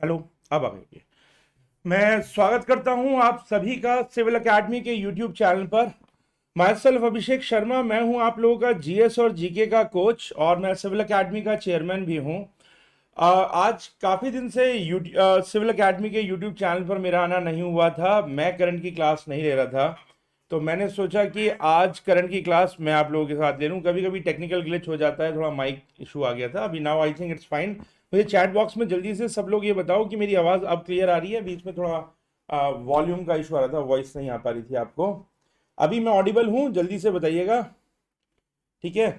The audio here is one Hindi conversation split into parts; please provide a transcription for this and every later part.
हेलो। अब आ गई। मैं स्वागत करता हूं आप सभी का सिविल एकेडमी के यूट्यूब चैनल पर। माई सेल्फ अभिषेक शर्मा, मैं हूं आप लोगों का जीएस और जीके का कोच और मैं सिविल एकेडमी का चेयरमैन भी हूं। आज काफ़ी दिन से सिविल एकेडमी के यूट्यूब चैनल पर मेरा आना नहीं हुआ था। मैं करंट की क्लास नहीं ले रहा था, तो मैंने सोचा कि आज करंट की क्लास मैं आप लोगों के साथ ले लूँ। कभी कभी टेक्निकल ग्लिच हो जाता है, थोड़ा माइक इशू आ गया था। अभी now I think it's fine. मुझे चैट बॉक्स में जल्दी से सब लोग ये बताओ कि मेरी आवाज़ अब क्लियर आ रही है। बीच में थोड़ा वॉल्यूम का इशू आ रहा था, वॉइस नहीं आ पा रही थी आपको। अभी मैं ऑडिबल हूँ, जल्दी से बताइएगा। ठीक है,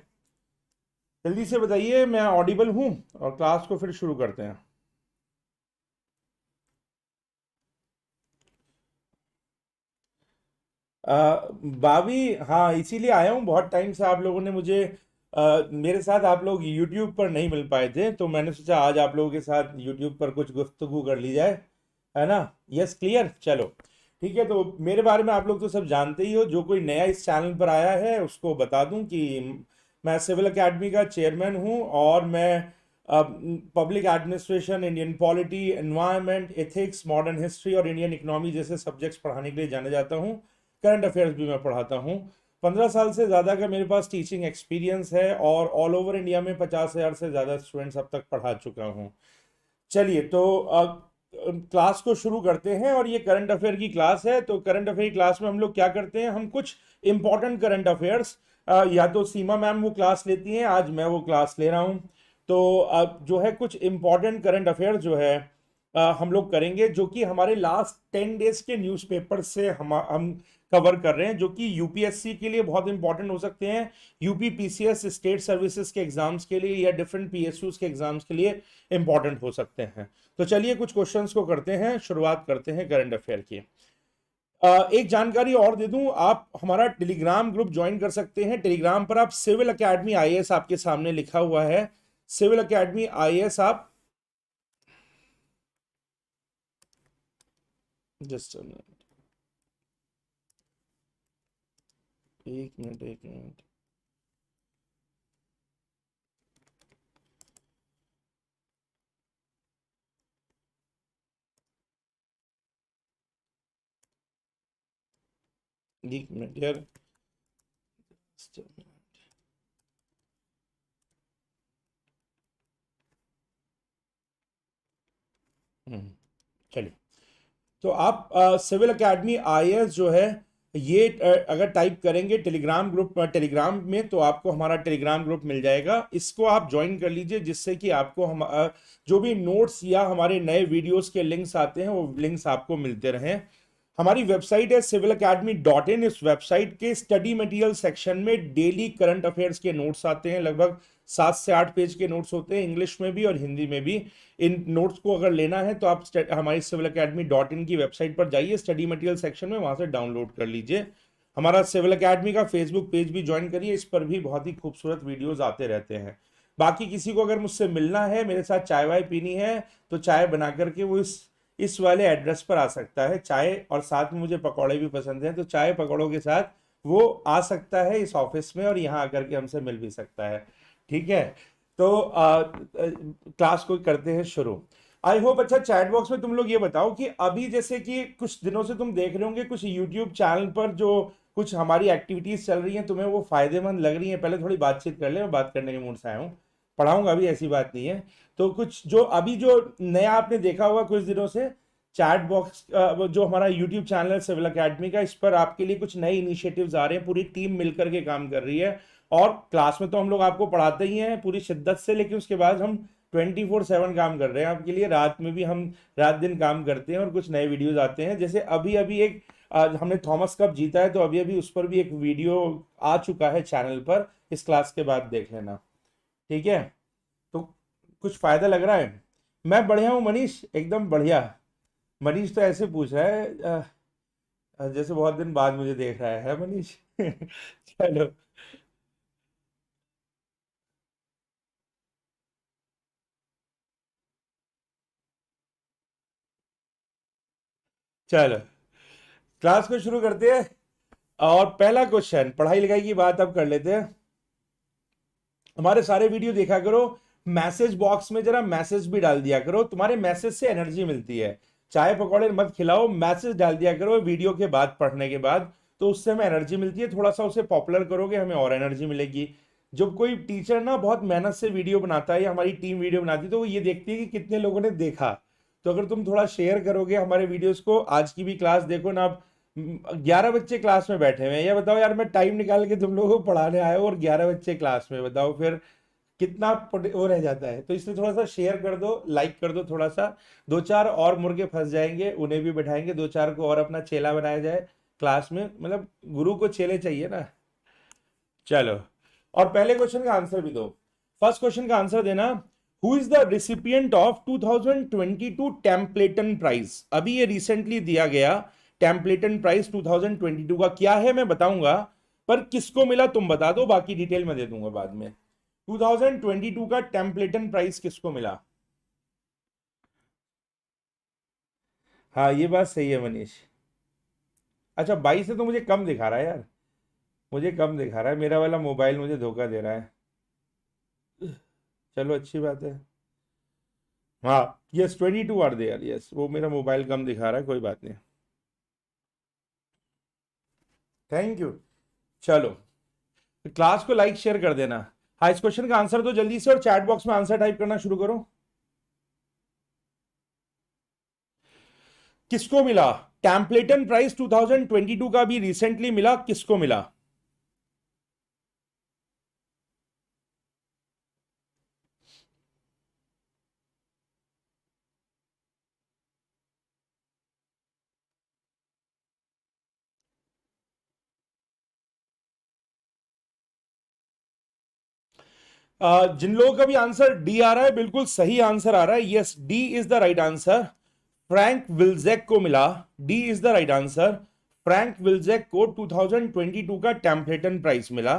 जल्दी से बताइए मैं ऑडिबल हूँ और क्लास को फिर शुरू करते हैं। भाभी, हाँ इसीलिए आया हूँ। बहुत टाइम से आप लोगों ने मुझे मेरे साथ आप लोग यूट्यूब पर नहीं मिल पाए थे, तो मैंने सोचा आज आप लोगों के साथ यूट्यूब पर कुछ गुफ्तगू कर ली जाए, है ना। Yes, clear. चलो ठीक है, तो मेरे बारे में आप लोग तो सब जानते ही हो। जो कोई नया इस चैनल पर आया है उसको बता दूं कि मैं सिविल एकेडमी का चेयरमैन हूं और मैं public administration, Indian polity, environment, ethics, modern history और इंडियन इकोनॉमी जैसे सब्जेक्ट्स पढ़ाने के लिए जाना जाता हूँ। करंट अफेयर्स भी मैं पढ़ाता हूँ। 15 साल से ज़्यादा का मेरे पास टीचिंग एक्सपीरियंस है और ऑल ओवर इंडिया में 50,000 से ज़्यादा स्टूडेंट्स अब तक पढ़ा चुका हूँ। चलिए, तो क्लास को शुरू करते हैं। और ये करंट अफेयर की क्लास है, तो करंट अफेयर की क्लास में हम लोग क्या करते हैं, हम कुछ इंपॉर्टेंट करंट अफेयर्स, या तो सीमा मैम वो क्लास लेती हैं, आज मैं वो क्लास ले रहा हूँ। तो जो है कुछ इंपॉर्टेंट करंट अफेयर जो है हम लोग करेंगे, जो कि हमारे लास्ट 10 डेज के न्यूज़पेपर से हम कवर कर रहे हैं, जो कि यूपीएससी के लिए बहुत इंपॉर्टेंट हो सकते हैं, यूपी पीसीएस स्टेट सर्विसेज के एग्जाम्स के लिए या डिफरेंट पीएसयूज के एग्जाम्स के लिए इंपॉर्टेंट हो सकते हैं। तो चलिए कुछ क्वेश्चंस को करते हैं, शुरुआत करते हैं करंट अफेयर की। एक जानकारी और दे दूं, आप हमारा टेलीग्राम ग्रुप ज्वाइन कर सकते हैं। टेलीग्राम पर आप सिविल एकेडमी आईएएस आपके सामने लिखा हुआ है, सिविल एकेडमी आईएएस आप जस्ट एक मिनट एक मिनट। एक मिनट यार। चलिए, तो आप सिविल एकेडमी आईएएस जो है ये अगर टाइप करेंगे टेलीग्राम ग्रुप, टेलीग्राम में, तो आपको हमारा टेलीग्राम ग्रुप मिल जाएगा। इसको आप ज्वाइन कर लीजिए, जिससे कि आपको हम जो भी नोट्स या हमारे नए वीडियोस के लिंक्स आते हैं वो लिंक्स आपको मिलते रहें। हमारी वेबसाइट है civilacademy.in। इस वेबसाइट के स्टडी मटेरियल सेक्शन में डेली करंट अफेयर्स के नोट्स आते हैं। लगभग 7 से 8 पेज के नोट्स होते हैं, इंग्लिश में भी और हिंदी में भी। इन नोट्स को अगर लेना है तो आप हमारी civilacademy.in की वेबसाइट पर जाइए, स्टडी मटेरियल सेक्शन में, वहां से डाउनलोड कर लीजिए। हमारा सिविल एकेडमी का फेसबुक पेज भी ज्वाइन करिए, इस पर भी बहुत ही खूबसूरत वीडियोज आते रहते हैं। बाकी किसी को अगर मुझसे मिलना है, मेरे साथ चाय वाय पीनी है, तो चाय बना करके वो इस वाले एड्रेस पर आ सकता है। चाय और साथ में मुझे पकौड़े भी पसंद हैं, तो चाय पकौड़ों के साथ वो आ सकता है इस ऑफिस में और यहाँ आकर के हमसे मिल भी सकता है। ठीक है, तो क्लास को करते हैं शुरू। I hope. अच्छा, चैट बॉक्स में तुम लोग ये बताओ कि अभी जैसे कि कुछ दिनों से तुम देख रहे होंगे कुछ यूट्यूब चैनल पर जो कुछ हमारी एक्टिविटीज चल रही हैं, तुम्हें वो फायदेमंद लग रही हैं? पहले थोड़ी बातचीत कर ले, मैं बात करने के मूड से आया हूँ। पढ़ाऊंगा अभी, ऐसी बात नहीं है। तो कुछ जो अभी जो नया आपने देखा होगा कुछ दिनों से, चैट बॉक्स जो हमारा यूट्यूब चैनल है सिविल एकेडमी का, इस पर आपके लिए कुछ नए इनिशिएटिव्स आ रहे हैं। पूरी टीम मिलकर के काम कर रही है। और क्लास में तो हम लोग आपको पढ़ाते ही हैं पूरी शिद्दत से, लेकिन उसके बाद हम 24/7 काम कर रहे हैं आपके लिए। रात में भी हम रात दिन काम करते हैं और कुछ नए वीडियोज आते हैं। जैसे अभी अभी एक हमने थॉमस कप जीता है, तो अभी अभी उस पर भी एक वीडियो आ चुका है चैनल पर। इस क्लास के बाद देख लेना, ठीक है। तो कुछ फायदा लग रहा है? मैं बढ़िया हूँ मनीष, एकदम बढ़िया। मनीष तो ऐसे पूछ रहा है जैसे बहुत दिन बाद मुझे देख रहा है मनीष। चलो। चलो, क्लास को शुरू करते हैं। और पहला क्वेश्चन, पढ़ाई लिखाई की बात अब कर लेते हैं। हमारे सारे वीडियो देखा करो। मैसेज बॉक्स में जरा मैसेज भी डाल दिया करो, तुम्हारे मैसेज से एनर्जी मिलती है। चाय पकौड़े मत खिलाओ, मैसेज डाल दिया करो वीडियो के बाद, पढ़ने के बाद, तो उससे हमें एनर्जी मिलती है। थोड़ा सा उसे पॉपुलर करोगे हमें और एनर्जी मिलेगी। जब कोई टीचर ना बहुत मेहनत से वीडियो बनाता है या हमारी टीम वीडियो बनाती है तो वो ये देखती है कि कितने लोगों ने देखा। तो अगर तुम थोड़ा शेयर करोगे हमारे वीडियोस को, आज की भी क्लास देखो ना, आप 11 बच्चे क्लास में बैठे हुए हैं, ये बताओ यार, मैं टाइम निकाल के तुम लोगों को पढ़ाने आया हूँ और 11 बच्चे क्लास में, बताओ फिर कितना वो रह जाता है। तो इसलिए थोड़ा सा शेयर कर दो, लाइक कर दो थोड़ा सा। दो चार और मुर्गे फंस जाएंगे, उन्हें भी बैठाएंगे, दो चार को और अपना चेला बनाया जाए क्लास में, मतलब गुरु को चेले चाहिए ना। चलो, और पहले क्वेश्चन का आंसर भी दो। फर्स्ट क्वेश्चन का आंसर देना, who is the recipient of 2022 Templeton prize. अभी ये रिसेंटली दिया गया टेम्पलेटन प्राइज 2022 का क्या है मैं बताऊंगा, पर किसको मिला तुम बता दो, बाकी डिटेल मैं दे दूंगा बाद में। 2022 का टेम्पलेटन प्राइज किसको मिला? हाँ ये बात सही है मनीष। अच्छा 22 से तो मुझे कम दिखा रहा है यार, मुझे कम दिखा रहा है, मेरा वाला मोबाइल मुझे धोखा दे रहा है। चलो अच्छी बात है। हाँ यस 22 आर देयर, यस वो मेरा मोबाइल कम दिखा रहा है, कोई बात नहीं। Thank you. चलो, क्लास को लाइक शेयर कर देना। हाँ इस क्वेश्चन का आंसर दो जल्दी से, और चैट बॉक्स में आंसर टाइप करना शुरू करो। किसको मिला टेम्पलेटन प्राइस 2022 का? भी रिसेंटली मिला, किसको मिला? जिन लोगों का भी आंसर डी आ रहा है, बिल्कुल सही आंसर आ रहा है, yes D is the right answer. Frank Wilczek को मिला, D is the right answer. Frank Wilczek को 2022 का टेम्पलेटन प्राइज मिला।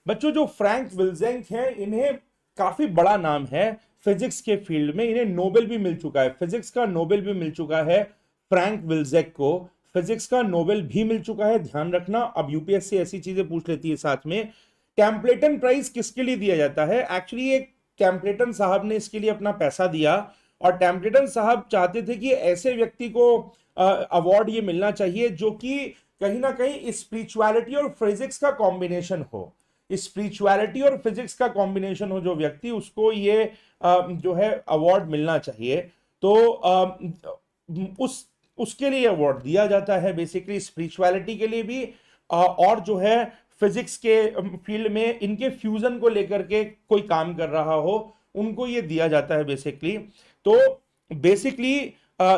बच्चों जो फ्रैंक विल्जेक हैं, इन्हें काफी बड़ा नाम है फिजिक्स के फील्ड में, इन्हें नोबेल भी मिल चुका है, फिजिक्स का नोबेल भी मिल चुका है फ्रैंक विल्जेक को, फिजिक्स का नोबेल भी मिल चुका है, ध्यान रखना। अब यूपीएससी ऐसी चीजें पूछ लेती है साथ में। टेम्पलेटन प्राइज किसके लिए दिया जाता है? एक्चुअली एक टेम्पलेटन साहब ने इसके लिए अपना पैसा दिया, और टेम्पलेटन साहब चाहते थे कि ऐसे व्यक्ति को अवार्ड ये मिलना चाहिए जो कि कहीं ना कहीं स्पिरिचुअलिटी और फिजिक्स का कॉम्बिनेशन हो, स्पिरिचुअलिटी और फिजिक्स का कॉम्बिनेशन हो जो व्यक्ति, उसको ये जो है अवार्ड मिलना चाहिए। तो उस उसके लिए अवार्ड दिया जाता है बेसिकली, स्पिरिचुअलिटी के लिए भी, और जो है फिजिक्स के फील्ड में इनके फ्यूजन को लेकर के कोई काम कर रहा हो, उनको ये दिया जाता है बेसिकली। तो बेसिकली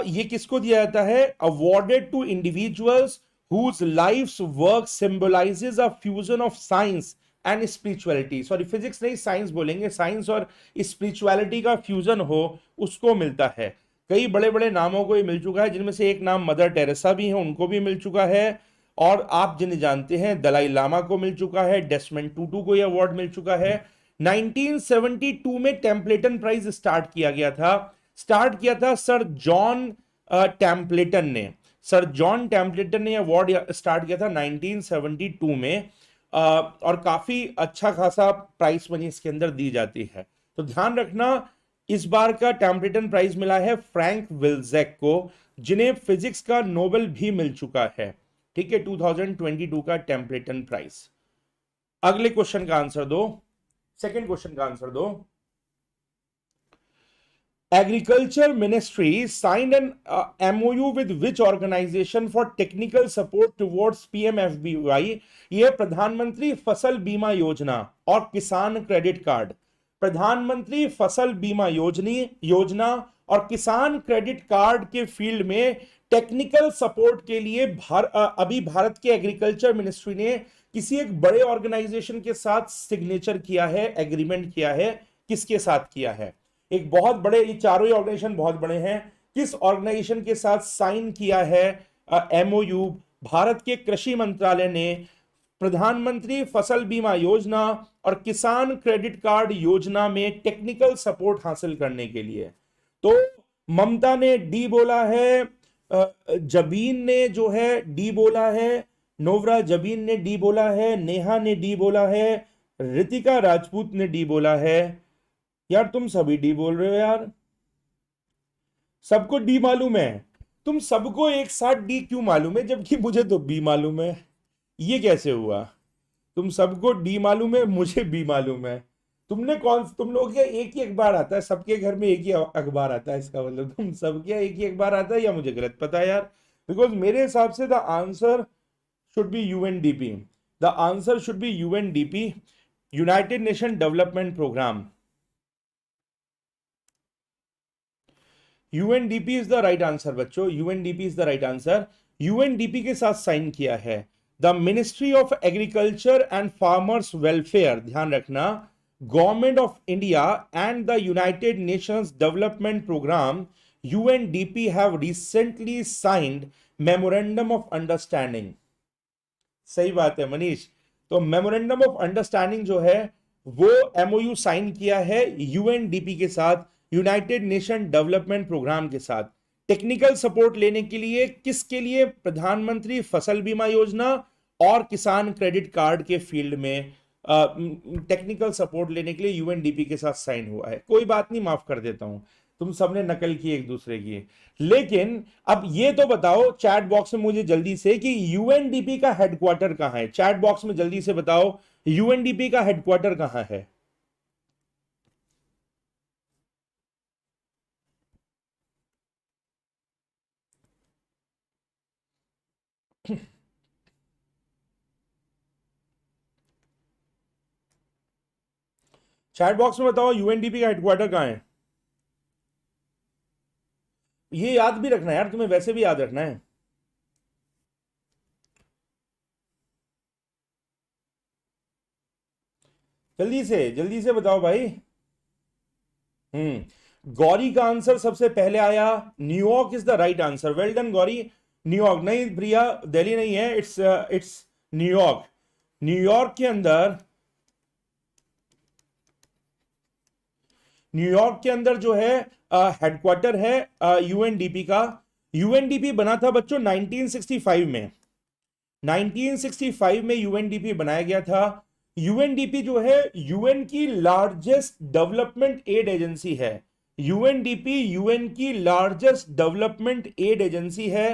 ये किसको दिया जाता है? Awarded to individuals whose life's work symbolizes a fusion of science and spirituality. Sorry physics नहीं, साइंस बोलेंगे, साइंस और स्पिरिचुअलिटी का फ्यूजन हो, उसको मिलता है। कई बड़े बड़े नामों को ये मिल चुका है, जिनमें से एक नाम मदर टेरेसा भी है, उनको भी मिल चुका है। और आप जिन्हें जानते हैं दलाई लामा को मिल चुका है, डेस्मंड टूटू को यह अवार्ड मिल चुका है। 1972 में टेम्पलेटन प्राइज स्टार्ट किया था सर जॉन टेम्पलेटन ने। सर जॉन टेम्पलेटन ने अवार्ड स्टार्ट किया था 1972 में, और काफी अच्छा खासा प्राइस मनी इसके अंदर दी जाती है। तो ध्यान रखना, इस बार का टेम्पलेटन प्राइज मिला है फ्रैंक विल्जेक को, जिन्हें फिजिक्स का नोबेल भी मिल चुका है। ठीक है, 2022 का टेम्पलेटन प्राइज। अगले क्वेश्चन का आंसर दो, सेकंड क्वेश्चन का आंसर दो। Agriculture Ministry signed an MOU with which organization for technical support towards PMFBY? ये प्रधानमंत्री फसल बीमा योजना और किसान क्रेडिट कार्ड। प्रधानमंत्री फसल बीमा योजना और किसान क्रेडिट कार्ड के फील्ड में टेक्निकल सपोर्ट के लिए अभी भारत के एग्रीकल्चर मिनिस्ट्री ने किसी एक बड़े ऑर्गेनाइजेशन के साथ सिग्नेचर किया है, एग्रीमेंट किया है। किसके साथ किया है? एक बहुत बड़े, ये चारों ही ऑर्गेनाइजेशन बहुत बड़े हैं। किस ऑर्गेनाइजेशन के साथ साइन किया है एमओयू? भारत के कृषि मंत्रालय ने प्रधानमंत्री फसल बीमा योजना और किसान क्रेडिट कार्ड योजना में टेक्निकल सपोर्ट हासिल करने के लिए। तो ममता ने डी बोला है, जबीन ने जो है डी बोला है, नोवरा जबीन ने डी बोला है, नेहा ने डी बोला है, रितिका राजपूत ने डी बोला है। यार तुम सभी डी बोल रहे हो यार, सबको डी मालूम है। तुम सबको एक साथ डी क्यों मालूम है जबकि मुझे तो बी मालूम है? ये कैसे हुआ? तुम सबको डी मालूम है, मुझे बी मालूम है। तुम लोग क्या एक ही अखबार आता है, सबके घर में एक ही अखबार आता है, इसका मतलब तुम सब क्या एक ही अखबार आता है, या मुझे गलत पता है यार? बिकॉज मेरे हिसाब से the answer should be UNDP. The answer should be UNDP, United Nation Development Programme. UNDP is the right answer बच्चों, UNDP is the right answer. UNDP के साथ साइन किया है the ministry of agriculture and farmers welfare, ध्यान रखना, government of India and the United Nations Development Programme UNDP have recently signed memorandum of understanding. सही बात है मनीष। तो मेमोरेंडम ऑफ अंडरस्टैंडिंग जो है वो एमओयू साइन किया है यूएनडीपी के साथ, यूनाइटेड नेशन डेवलपमेंट प्रोग्राम के साथ। टेक्निकल सपोर्ट लेने के लिए, किसके लिए? प्रधानमंत्री फसल बीमा योजना और किसान क्रेडिट कार्ड के फील्ड में टेक्निकल सपोर्ट लेने के लिए यूएनडीपी के साथ साइन हुआ है। कोई बात नहीं, माफ कर देता हूं, तुम सबने नकल की एक दूसरे की। लेकिन अब ये तो बताओ चैट बॉक्स में मुझे जल्दी से कि यूएनडीपी का हेडक्वार्टर कहां है? चैट बॉक्स में जल्दी से बताओ यूएनडीपी का हेडक्वार्टर कहां है? चैट बॉक्स में बताओ यूएनडीपी का हेडक्वार्टर कहां है? ये याद भी रखना है यार, तुम्हें वैसे भी याद रखना है। जल्दी से बताओ भाई। गौरी का आंसर सबसे पहले आया, New York is the right answer. Well done Gauri. New York नहीं प्रिया, दिल्ली नहीं है, इट्स न्यूयॉर्क। न्यूयॉर्क के अंदर, न्यूयॉर्क के अंदर जो है हेडक्वार्टर है यूएनडीपी का। यूएनडीपी बना था बच्चों 1965 में। 1965 में यूएनडीपी बनाया गया था। यूएनडीपी जो है यूएन की लार्जेस्ट डेवलपमेंट एड एजेंसी है। यूएनडीपी यूएन की लार्जेस्ट डेवलपमेंट एड एजेंसी है।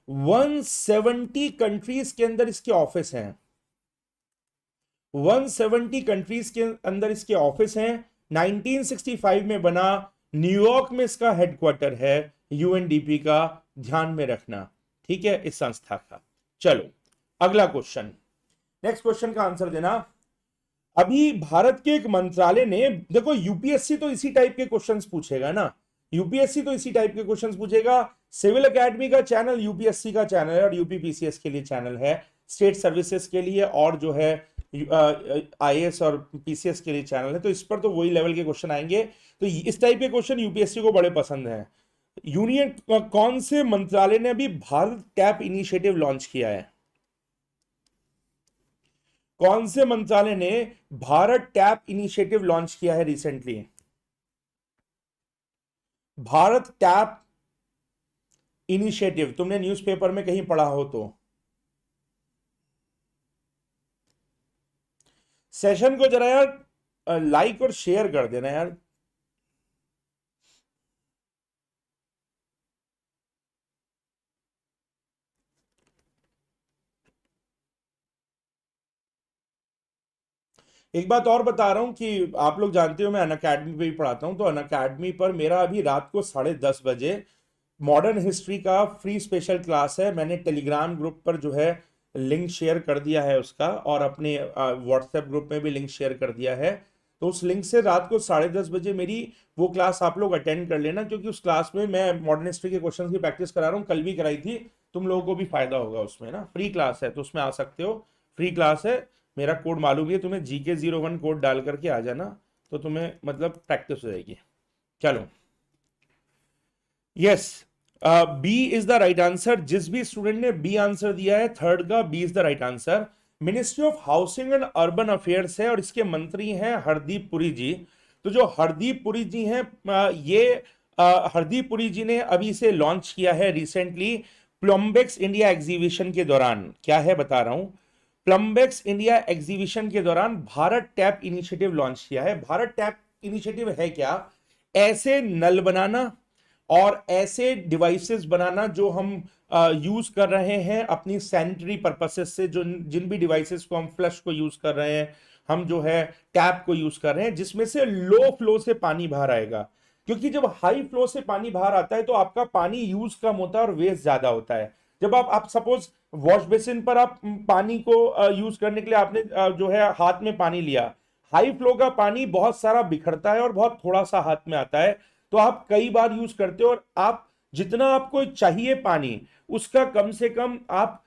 170 कंट्रीज के अंदर इसके ऑफिस हैं। 170 कंट्रीज के अंदर इसके ऑफिस हैं। 1965 में बना, न्यूयॉर्क में इसका हेडक्वार्टर है यूएनडीपी का, ध्यान में रखना, ठीक है, इस संस्था का। चलो अगला क्वेश्चन, नेक्स्ट क्वेश्चन का आंसर देना। अभी भारत के एक मंत्रालय ने, देखो यूपीएससी तो इसी टाइप के क्वेश्चंस पूछेगा ना, यूपीएससी तो इसी टाइप के क्वेश्चंस पूछेगा। सिविल एकेडमी का चैनल यूपीएससी का चैनल है और यूपीपीसीएस के लिए चैनल है, स्टेट सर्विसेज के लिए और जो है आईएएस और पीसीएस के लिए चैनल है। तो इस पर तो वही लेवल के क्वेश्चन आएंगे। तो इस टाइप के क्वेश्चन यूपीएससी को बड़े पसंद हैं। यूनियन कौन से मंत्रालय ने अभी भारत टैप इनिशिएटिव लॉन्च किया है? कौन से मंत्रालय ने भारत टैप इनिशिएटिव लॉन्च किया है रिसेंटली? भारत टैप इनिशिएटिव तुमने न्यूज़पेपर में कहीं पढ़ा हो तो सेशन को जरा यार लाइक और शेयर कर देना यार। एक बात और बता रहा हूं कि आप लोग जानते हो मैं अनअकैडमी पे भी पढ़ाता हूं, तो अनअकैडमी पर मेरा अभी रात को 10:30 बजे मॉडर्न हिस्ट्री का फ्री स्पेशल क्लास है। मैंने टेलीग्राम ग्रुप पर जो है लिंक शेयर कर दिया है उसका, और अपने व्हाट्सएप ग्रुप में भी लिंक शेयर कर दिया है। तो उस लिंक से रात को 10:30 बजे मेरी वो क्लास आप लोग अटेंड कर लेना, क्योंकि उस क्लास में मैं मॉडर्न हिस्ट्री के क्वेश्चंस की प्रैक्टिस करा रहा हूँ। कल भी कराई थी, तुम लोगों को भी फायदा होगा उसमें ना। फ्री क्लास है तो उसमें आ सकते हो, फ्री क्लास है। मेरा कोड मालूम है तुम्हें, GK01 कोड डाल करके आ जाना, तो तुम्हें मतलब प्रैक्टिस हो जाएगी। चलो yes, B is the right answer. जिस भी स्टूडेंट ने बी आंसर दिया है, थर्ड का B is the right answer. Ministry of housing and urban affairs है और इसके मंत्री हैं हरदीप पुरी जी। तो जो हरदीप पुरी जी हैं, हरदीप पुरी जी ने अभी से लॉन्च किया है रिसेंटली प्लम्बेक्स इंडिया एग्जीबिशन के दौरान। क्या है बता रहा हूं, प्लम्बेक्स इंडिया एग्जीबिशन के दौरान भारत टैप इनिशिएटिव लॉन्च किया है। भारत टैप इनिशिएटिव है क्या? ऐसे नल बनाना और ऐसे डिवाइसेस बनाना जो हम यूज कर रहे हैं अपनी सैनिटरी पर्पसेस से, जो जिन भी डिवाइसेस को हम फ्लश को यूज कर रहे हैं, हम जो है टैप को यूज कर रहे हैं, जिसमें से लो फ्लो से पानी बाहर आएगा। क्योंकि जब हाई फ्लो से पानी बाहर आता है तो आपका पानी यूज कम होता है और वेस्ट ज्यादा होता है। जब आप सपोज वॉश बेसिन पर आप पानी को यूज करने के लिए आपने जो है हाथ में पानी लिया, हाई फ्लो का पानी बहुत सारा बिखरता है और बहुत थोड़ा सा हाथ में आता है, तो आप कई बार यूज करते हो और आप जितना आपको चाहिए पानी उसका कम से कम आप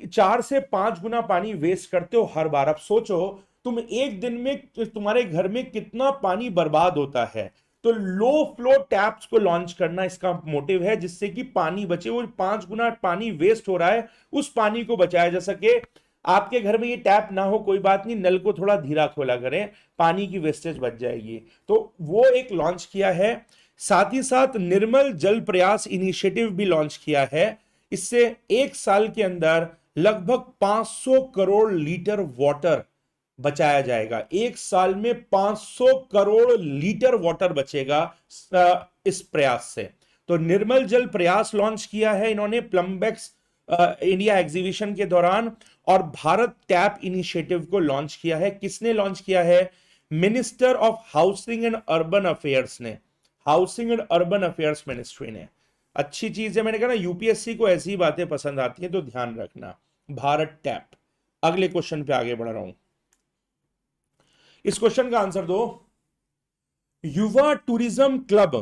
4 से 5 गुना पानी वेस्ट करते हो हर बार। आप सोचो तुम एक दिन में तुम्हारे घर में कितना पानी बर्बाद होता है। तो लो फ्लो टैप्स को लॉन्च करना इसका मोटिव है, जिससे कि पानी बचे। वो 5 गुना पानी वेस्ट हो रहा है, उस पानी को बचाया जा सके। आपके घर में ये टैप ना हो कोई बात नहीं, नल को थोड़ा धीरा खोला करें, पानी की वेस्टेज बच जाएगी। तो वो एक लॉन्च किया है। साथ ही साथ निर्मल जल प्रयास इनिशिएटिव भी लॉन्च किया है। इससे एक साल के अंदर लगभग 500 करोड़ लीटर वाटर बचाया जाएगा। एक साल में 500 करोड़ लीटर वाटर बचेगा इस प्रयास से। तो निर्मल जल प्रयास लॉन्च किया है इन्होंने प्लम्बेक्स इंडिया एग्जीबिशन के दौरान, और भारत टैप इनिशिएटिव को लॉन्च किया है। किसने लॉन्च किया है? Minister of housing and urban affairs ने, housing and urban affairs ministry ने। अच्छी चीज है, मैंने कहा ना यूपीएससी को ऐसी बातें पसंद आती हैं, तो ध्यान रखना। भारत टैप। अगले क्वेश्चन पे आगे बढ़ रहा हूं। इस क्वेश्चन का आंसर दो। युवा टूरिज्म क्लब,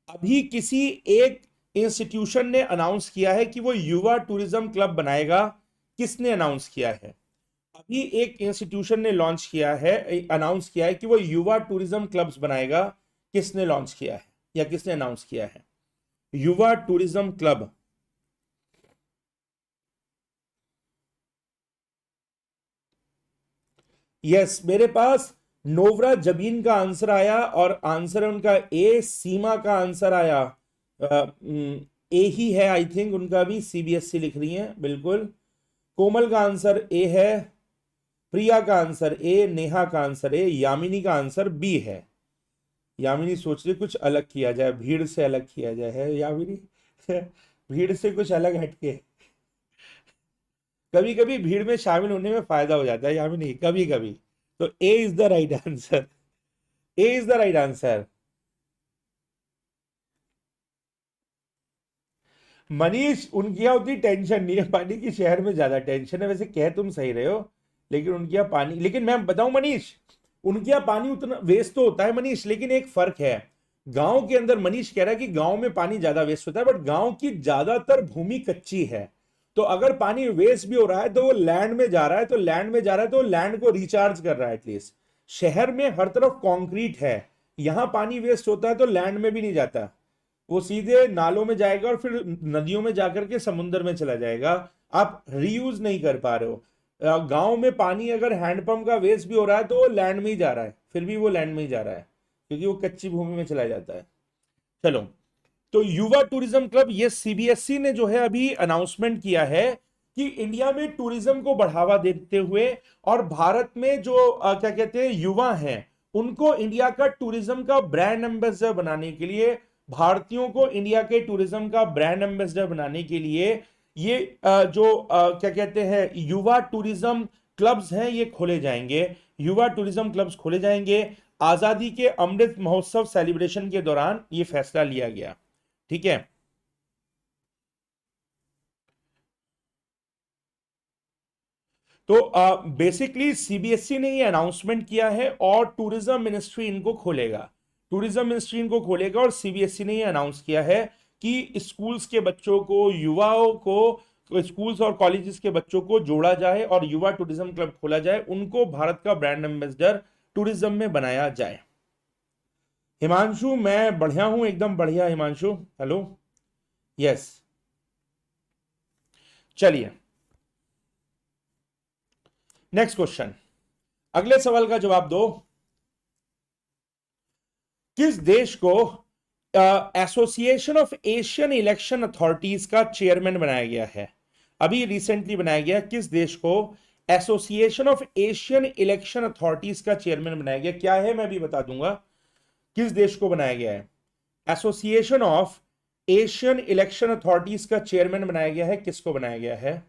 अभी किसी एक इंस्टीट्यूशन ने अनाउंस किया है कि वो युवा टूरिज्म क्लब बनाएगा। किसने अनाउंस किया है? अभी एक इंस्टीट्यूशन ने लॉन्च किया है, अनाउंस किया है कि वो युवा टूरिज्म क्लब्स बनाएगा। किसने लॉन्च किया है या किसने अनाउंस किया है? युवा टूरिज्म क्लब। यस, मेरे पास नोवरा जबीन का आंसर आया और आंसर है उनका ए। सीमा का आंसर आया ए ही है, आई थिंक उनका भी सीबीएसई लिख रही है, बिल्कुल। कोमल का आंसर ए है, प्रिया का आंसर ए, नेहा का आंसर ए, यामिनी का आंसर बी है। यामिनी सोच रही कुछ अलग किया जाए, भीड़ से अलग किया जाए, है यामिनी? भीड़ से कुछ अलग हटके। कभी कभी भीड़ में शामिल होने में फायदा हो जाता है यामिनी, कभी कभी। तो A is the right answer, A is the right answer. Manish, उनकी यहाँ उतनी टेंशन नहीं है पानी की, शहर में ज्यादा टेंशन है। वैसे कह तुम सही रहे हो, लेकिन उनके यहाँ पानी, लेकिन मैं बताऊं मनीष, उनके यहाँ पानी उतना वेस्ट तो होता है मनीष, लेकिन एक फर्क है। गांव के अंदर मनीष कह रहा है कि गांव में पानी ज्यादा वेस्ट होता है, बट गांव की ज्यादातर भूमि कच्ची है। तो अगर पानी वेस्ट भी हो रहा है तो वो लैंड में जा रहा है, तो लैंड में जा रहा है तो लैंड को रिचार्ज कर रहा है एटलीस्ट। शहर में हर तरफ कंक्रीट है, यहां पानी वेस्ट होता है तो लैंड में भी नहीं जाता, वो सीधे नालों में जाएगा और फिर नदियों में जाकर के समुद्र में चला जाएगा। आप रीयूज नहीं कर पा रहे हो। गांव में पानी अगर हैंडपंप का वेस्ट भी हो रहा है तो वो लैंड में ही जा रहा है, फिर भी वो लैंड में ही जा रहा है, क्योंकि वो कच्ची भूमि में चला जाता है। चलो, तो युवा टूरिज्म क्लब, ये सीबीएसई ने जो है अभी अनाउंसमेंट किया है कि इंडिया में टूरिज्म को बढ़ावा देते हुए और भारत में जो क्या कहते हैं युवा हैं उनको इंडिया का टूरिज्म का ब्रांड एम्बेसडर बनाने के लिए, भारतीयों को इंडिया के टूरिज्म का ब्रांड एम्बेसडर बनाने के लिए ये क्या कहते हैं युवा टूरिज्म क्लब्स हैं, ये खोले जाएंगे। युवा टूरिज्म क्लब्स खोले जाएंगे। आजादी के अमृत महोत्सव सेलिब्रेशन के दौरान ये फैसला लिया गया। ठीक है, तो बेसिकली सीबीएसई ने ये अनाउंसमेंट किया है और टूरिज्म मिनिस्ट्री इनको खोलेगा। टूरिज्म मिनिस्ट्री इनको खोलेगा और सीबीएसई ने ये अनाउंस किया है कि स्कूल्स के बच्चों को, युवाओं को, स्कूल्स और कॉलेजेस के बच्चों को जोड़ा जाए और युवा टूरिज्म क्लब खोला जाए, उनको भारत का ब्रांड एम्बेसडर टूरिज्म में बनाया जाए। हिमांशु, मैं बढ़िया हूं, एकदम बढ़िया हिमांशु, हेलो, यस। चलिए नेक्स्ट क्वेश्चन, अगले सवाल का जवाब दो। किस देश को association of Asian election authorities का चेयरमैन बनाया गया है? अभी रिसेंटली बनाया गया। किस देश को association of Asian election authorities का चेयरमैन बनाया गया? क्या है मैं भी बता दूंगा। किस देश को बनाया गया है? Association of Asian election authorities का चेयरमैन बनाया गया है, किसको बनाया गया है?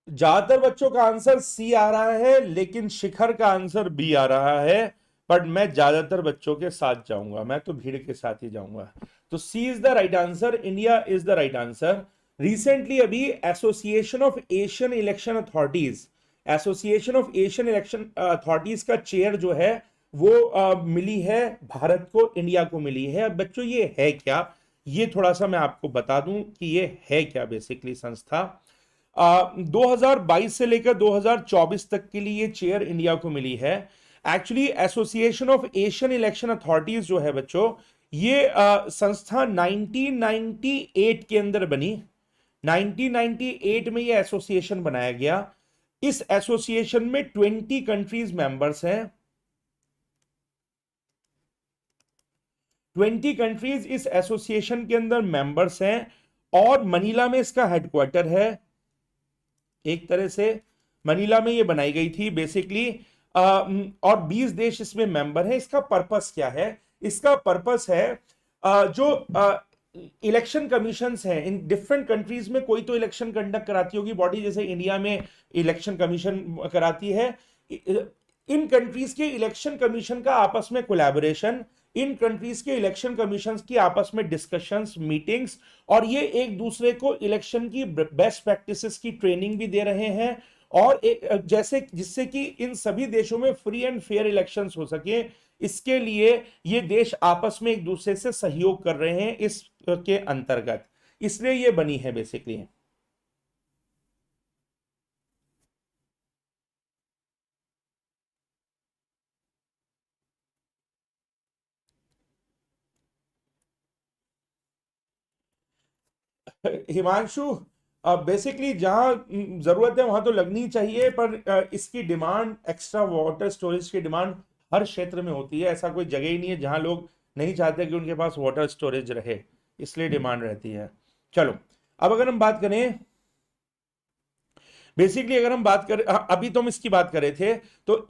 ज्यादातर बच्चों का आंसर सी आ रहा है, लेकिन शिखर का आंसर बी आ रहा है। बट मैं ज्यादातर बच्चों के साथ जाऊंगा, मैं तो भीड़ के साथ ही जाऊंगा। तो C is the right answer, India is the right answer. Recently अभी association of Asian election authorities, association of Asian election authorities का चेयर जो है वो मिली है भारत को, इंडिया को मिली है। अब बच्चों ये है क्या, ये थोड़ा सा मैं आपको बता दूं कि ये है क्या बेसिकली संस्था। 2022 से लेकर 2024 तक के लिए चेयर इंडिया को मिली है। Actually association of Asian election authorities जो है बच्चों, ये संस्था 1998 के अंदर बनी। 1998 में ये एसोसिएशन बनाया गया। इस एसोसिएशन में 20 कंट्रीज मेंबर्स हैं। 20 कंट्रीज इस एसोसिएशन के अंदर मेंबर्स हैं और मनीला में इसका हेडक्वार्टर है। एक तरह से मनीला में ये बनाई गई थी बेसिकली, और 20 देश इसमें मेंबर हैं। इसका पर्पस क्या है? इसका पर्पस है जो इलेक्शन कमीशंस हैं इन डिफरेंट कंट्रीज में, कोई तो इलेक्शन कंडक्ट कराती होगी बॉडी, जैसे इंडिया में इलेक्शन कमीशन कराती है। इन कंट्रीज के इलेक्शन कमीशन का आपस में कोलैबोरेशन, इन कंट्रीज के इलेक्शन कमीशंस की आपस में डिस्कशंस, मीटिंग्स, और ये एक दूसरे को इलेक्शन की बेस्ट प्रैक्टिसेस की ट्रेनिंग भी दे रहे हैं, और एक जैसे जिससे कि इन सभी देशों में फ्री एंड फेयर इलेक्शंस हो सके, इसके लिए ये देश आपस में एक दूसरे से सहयोग कर रहे हैं इसके अंतर्गत, इसलिए ये बनी है बेसिकली। हिमांशु, बेसिकली जहां जरूरत है वहां तो लगनी चाहिए, पर इसकी डिमांड, एक्स्ट्रा वाटर स्टोरेज की डिमांड हर क्षेत्र में होती है। ऐसा कोई जगह ही नहीं है जहां लोग नहीं चाहते कि उनके पास वाटर स्टोरेज रहे, इसलिए डिमांड रहती है। चलो, अब अगर हम बात करें बेसिकली, अगर हम बात करें, अभी तो हम इसकी बात कर रहे थे, तो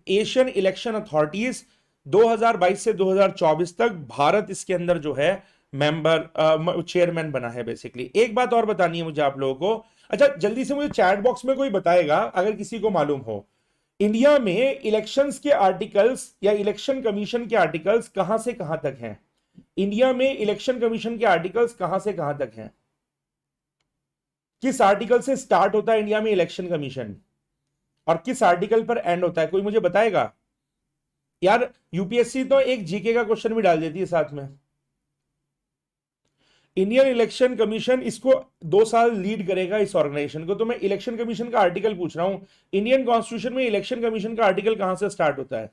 एशियन इलेक्शन अथॉरिटीज 2022 से 2024 तक भारत इसके अंदर जो है मेंबर चेयरमैन बना है बेसिकली। एक बात और बतानी है मुझे आप लोगों को। अच्छा, जल्दी से मुझे चैट बॉक्स में कोई बताएगा अगर किसी को मालूम हो, इंडिया में इलेक्शंस के आर्टिकल्स या इलेक्शन कमीशन के आर्टिकल्स कहां से कहां तक हैं? इंडिया में इलेक्शन कमीशन के आर्टिकल्स कहां से कहां तक हैं? किस आर्टिकल से स्टार्ट होता है इंडिया में इलेक्शन कमीशन और किस आर्टिकल पर एंड होता है? कोई मुझे बताएगा यार? यूपीएससी तो एक जीके का क्वेश्चन भी डाल देती है साथ में। इंडियन इलेक्शन कमीशन इसको 2 साल लीड करेगा इस ऑर्गेनाइजेशन को, तो मैं इलेक्शन कमीशन का आर्टिकल पूछ रहा हूं। इंडियन कॉन्स्टिट्यूशन में इलेक्शन कमीशन का आर्टिकल कहां से स्टार्ट होता है?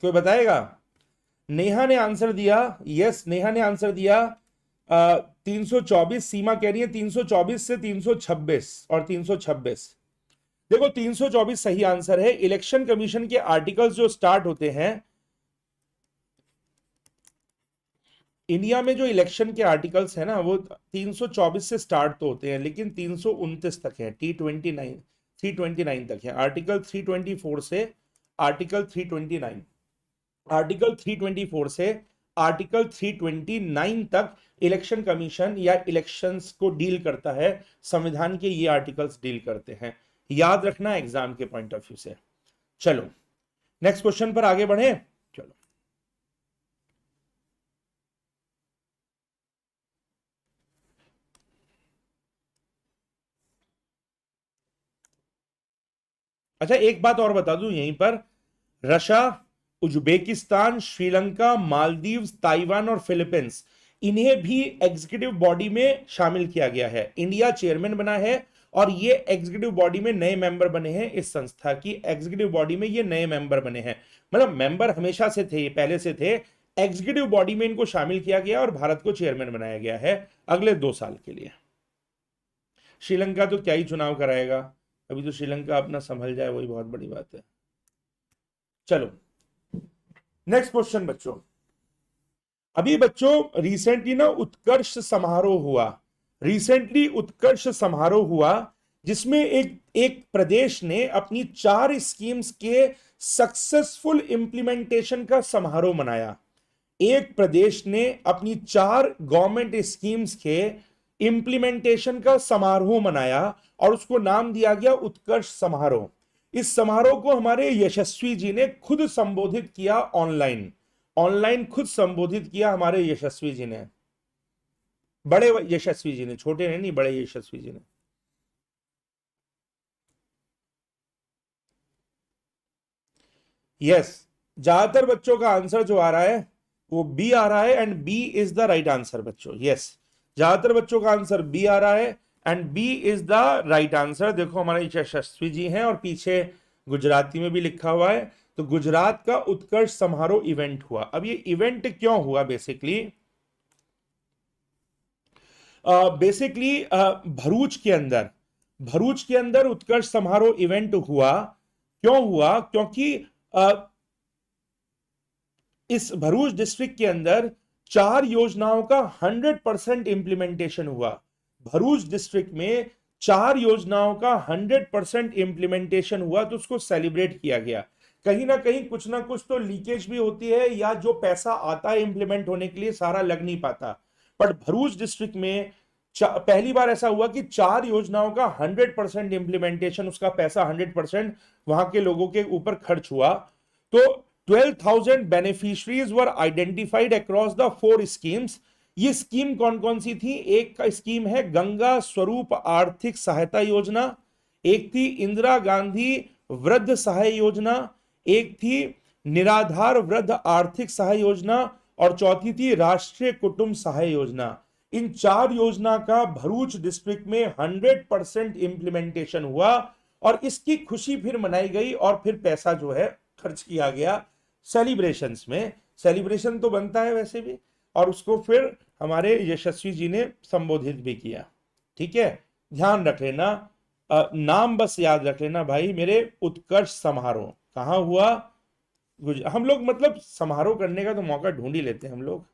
कोई बताएगा? नेहा ने आंसर दिया, यस नेहा ने आंसर दिया। 324, सीमा कह रही है 324 से 326 और 326। देखो 324 सही आंसर है। इलेक्शन कमीशन के आर्टिकल्स जो स्टार्ट होते हैं इंडिया में, जो इलेक्शन के आर्टिकल्स है ना, वो 324 से स्टार्ट तो होते हैं, लेकिन 329 तक है, T29 तक है। आर्टिकल 324 से आर्टिकल 329, आर्टिकल 324 से आर्टिकल 329 तक इलेक्शन कमीशन या इलेक्शंस को डील करता है। संविधान के ये आर्टिकल्स डील करते हैं, याद रखना एग्जाम के पॉइंट ऑफ व्यू से। चलो नेक्स्ट क्वेश्चन पर आगे बढ़े। चलो, अच्छा एक बात और बता दूं यहीं पर, Russia, Uzbekistan, Sri Lanka, Maldives, Taiwan और फिलीपींस, इन्हें भी एग्जीक्यूटिव बॉडी में शामिल किया गया है। इंडिया चेयरमैन बना है और ये एग्जीक्यूटिव बॉडी में नए मेंबर बने हैं, इस संस्था की एग्जीक्यूटिव बॉडी में ये नए मेंबर बने हैं। मतलब मेंबर हमेशा से थे, पहले से थे, एग्जीक्यूटिव बॉडी में इनको शामिल किया गया और भारत को चेयरमैन बनाया गया है अगले 2 साल के लिए। श्रीलंका तो क्या ही चुनाव कराएगा, अभी तो श्रीलंका अपना संभल जाए वही बहुत बड़ी बात है। चलो नेक्स्ट क्वेश्चन बच्चों। अभी बच्चों रिसेंटली ना उत्कर्ष समारोह हुआ, रिसेंटली उत्कर्ष समारोह हुआ, जिसमें एक प्रदेश ने अपनी 4 स्कीम्स के सक्सेसफुल इंप्लीमेंटेशन का समारोह मनाया। एक प्रदेश ने अपनी 4 गवर्नमेंट स्कीम्स के इंप्लीमेंटेशन का समारोह मनाया और उसको नाम दिया गया उत्कर्ष समारोह। इस समारोह को हमारे यशस्वी जी ने खुद संबोधित किया, ऑनलाइन खुद संबोधित किया हमारे यशस्वी जी ने, बड़े यशस्वी जी ने, छोटे नहीं, बड़े यशस्वी जी ने। यस, ज्यादातर बच्चों का आंसर जो आ रहा है वो बी आ रहा है and B is the right answer बच्चों। यस, ज्यादातर बच्चों का आंसर बी आ रहा है and B is the right answer. देखो हमारे यशस्वी जी हैं और पीछे गुजराती में भी लिखा हुआ है। तो गुजरात का उत्कर्ष समारोह इवेंट हुआ। अब ये इवेंट क्यों हुआ? बेसिकली भरूच के अंदर उत्कर्ष समारोह इवेंट हुआ। क्यों हुआ? क्योंकि इस भरूच डिस्ट्रिक्ट के अंदर 4 योजनाओं का 100% इंप्लीमेंटेशन हुआ। भरूच डिस्ट्रिक्ट में 4 योजनाओं का 100% इंप्लीमेंटेशन हुआ, तो उसको सेलिब्रेट किया गया। कहीं ना कहीं कुछ ना कुछ तो लीकेज भी होती है, या जो पैसा आता है इंप्लीमेंट होने के लिए सारा लग नहीं पाता। बट भरूच डिस्ट्रिक्ट में पहली बार ऐसा हुआ कि 4 योजनाओं का 100% इंप्लीमेंटेशन, उसका पैसा 100% वहां के लोगों के ऊपर खर्च हुआ। तो 12,000 beneficiaries were identified across the 4 schemes. ये स्कीम कौन कौन सी थी? एक का स्कीम है गंगा स्वरूप आर्थिक सहायता योजना, एक थी इंदिरा गांधी वृद्ध सहाय योजना, एक थी निराधार वृद्ध आर्थिक सहाय योजना, और चौथी थी राष्ट्रीय कुटुंब सहाय योजना। इन 4 योजना का भरूच डिस्ट्रिक्ट में 100% इंप्लीमेंटेशन हुआ और इसकी खुशी फिर मनाई गई और फिर पैसा जो है खर्च किया गया सेलिब्रेशंस में। सेलिब्रेशन तो बनता है वैसे भी, और उसको फिर हमारे यशस्वी जी ने संबोधित भी किया। ठीक है, ध्यान रख लेना, नाम बस याद रख लेना भाई मेरे। उत्कर्ष समारोह कहां हुआ? हम लोग मतलब समारोह करने का तो मौका ढूंढ ही लेते हैं हम लोग।